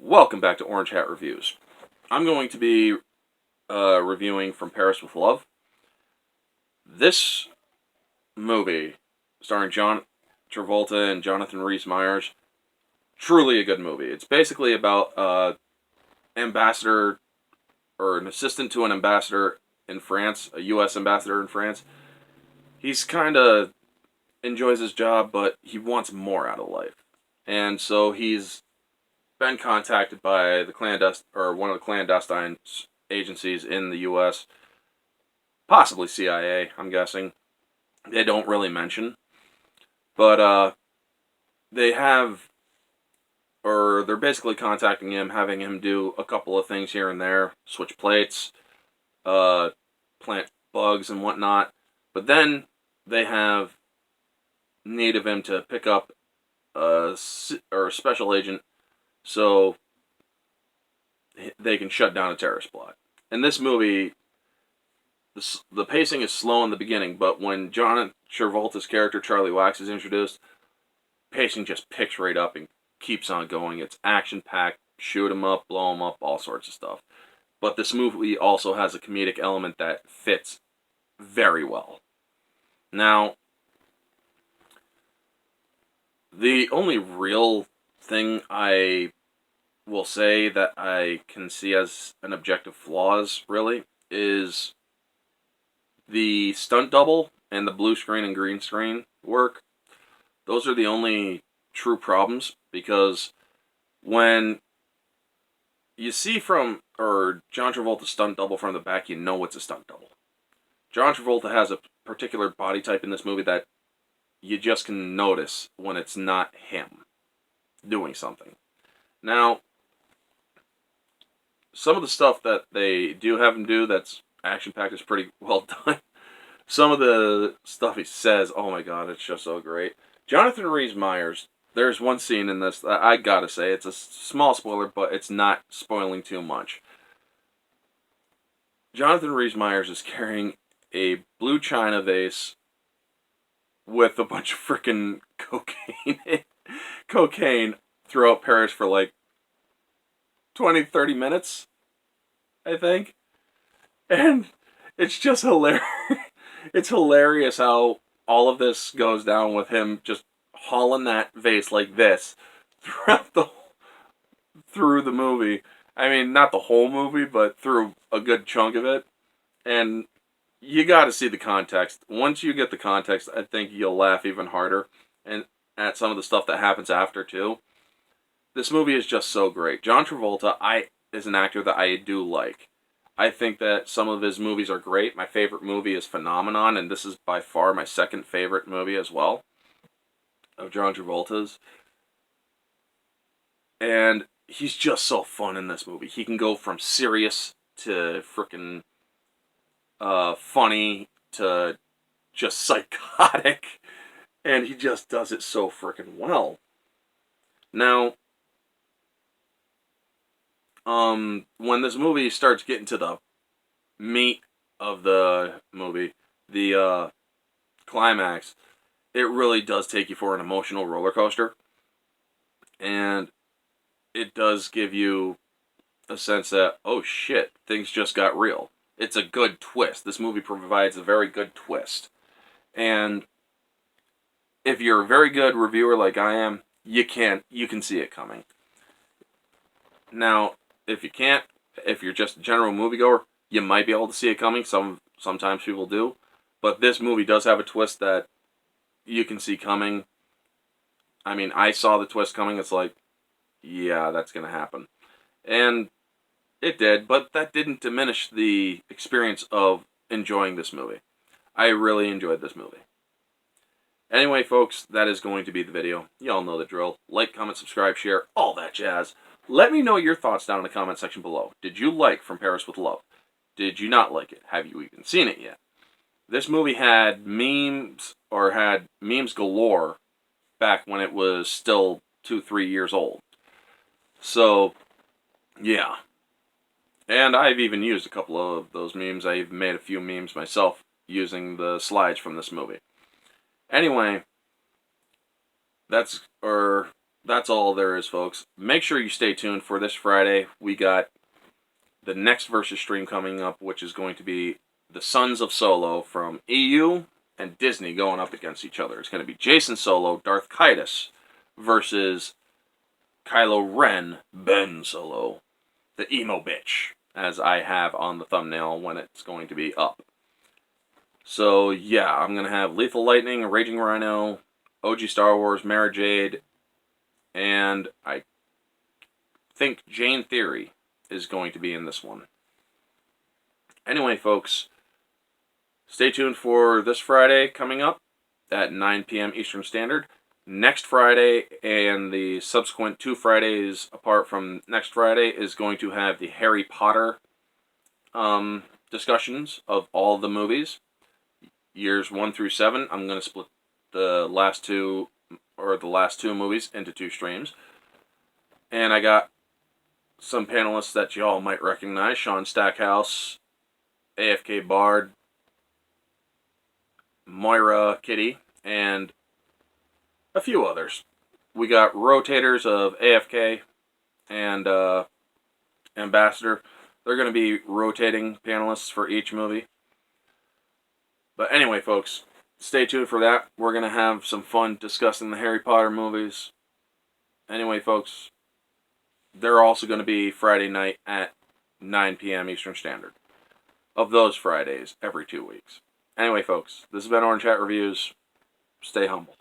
Welcome back to Orange Hat Reviews. I'm going to be reviewing From Paris with Love. This movie, starring John Travolta and Jonathan Rhys-Meyers, truly a good movie. It's basically about ambassador or an assistant to an ambassador in France, a U.S. ambassador in France. He's kind of enjoys his job, but he wants more out of life, and so he's been contacted by the one of the clandestine agencies in the U.S., possibly CIA. I'm guessing they don't really mention, but they have, or they're basically contacting him, having him do a couple of things here and there, switch plates, plant bugs and whatnot. But then they have need of him to pick up a special agent so they can shut down a terrorist plot. In this movie, the pacing is slow in the beginning, but when John Travolta's character Charlie Wax is introduced, pacing just picks right up and keeps on going. It's action-packed, shoot 'em up, blow 'em up, all sorts of stuff. But this movie also has a comedic element that fits very well. Now, the only real thing I will say that I can see as an objective flaws, really, is the stunt double and the blue screen and green screen work. Those are the only true problems, because when you see John Travolta's stunt double from the back, you know it's a stunt double. John Travolta has a particular body type in this movie that you just can notice when it's not him doing something. Now, some of the stuff that they do have him do that's action-packed is pretty well done. Some of the stuff he says, oh my god, it's just so great. Jonathan Rhys-Meyers, there's one scene in this that I gotta say, it's a small spoiler, but it's not spoiling too much. Jonathan Rhys-Meyers is carrying a blue china vase with a bunch of freaking cocaine throughout Paris for like 20, 30 minutes, I think. And it's just hilarious. It's hilarious how all of this goes down with him just hauling that vase like this through the movie. I mean, not the whole movie, but through a good chunk of it. And you got to see the context. Once you get the context, I think you'll laugh even harder, and at some of the stuff that happens after too. This movie is just so great. John Travolta, is an actor that I do like. I think that some of his movies are great. My favorite movie is Phenomenon, and this is by far my second favorite movie as well of John Travolta's. And he's just so fun in this movie. He can go from serious to frickin' funny to just psychotic, and he just does it so frickin' well. Now, when this movie starts getting to the meat of the movie, the climax, it really does take you for an emotional roller coaster, and it does give you a sense that, oh shit, things just got real. It's a good twist. This movie provides a very good twist. And if you're a very good reviewer like I am, you can see it coming. Now, if you can't, if you're just a general moviegoer, you might be able to see it coming. Sometimes people do. But this movie does have a twist that you can see coming. I mean, I saw the twist coming. It's like, yeah, that's going to happen. And it did, but that didn't diminish the experience of enjoying this movie. I really enjoyed this movie. Anyway, folks, that is going to be the video. Y'all know the drill. Like, comment, subscribe, share, all that jazz. Let me know your thoughts down in the comment section below. Did you like From Paris with Love? Did you not like it? Have you even seen it yet? This movie had memes galore back when it was still 2-3 years old. So, yeah. And I've even used a couple of those memes. I've made a few memes myself using the slides from this movie. Anyway, that's all there is, folks. Make sure you stay tuned for this Friday. We got the next Versus stream coming up, which is going to be the Sons of Solo from EU and Disney going up against each other. It's going to be Jason Solo, Darth Kaitis, versus Kylo Ren, Ben Solo, the emo bitch, as I have on the thumbnail when it's going to be up. So, yeah, I'm going to have Lethal Lightning, Raging Rhino, OG Star Wars, Mara Jade, and I think Jane Theory is going to be in this one. Anyway, folks, stay tuned for this Friday coming up at 9 p.m. Eastern Standard. Next Friday and the subsequent 2 Fridays apart from next Friday is going to have the Harry Potter discussions of all the movies. Years 1 through 7. I'm going to split the last two movies into 2 streams. And I got some panelists that y'all might recognize. Sean Stackhouse, AFK Bard, Moira Kitty, and a few others. We got rotators of AFK and Ambassador. They're going to be rotating panelists for each movie. But anyway, folks, stay tuned for that. We're going to have some fun discussing the Harry Potter movies. Anyway, folks, they're also going to be Friday night at 9 p.m. Eastern Standard. Of those Fridays, every 2 weeks. Anyway, folks, this has been Orange Hat Reviews. Stay humble.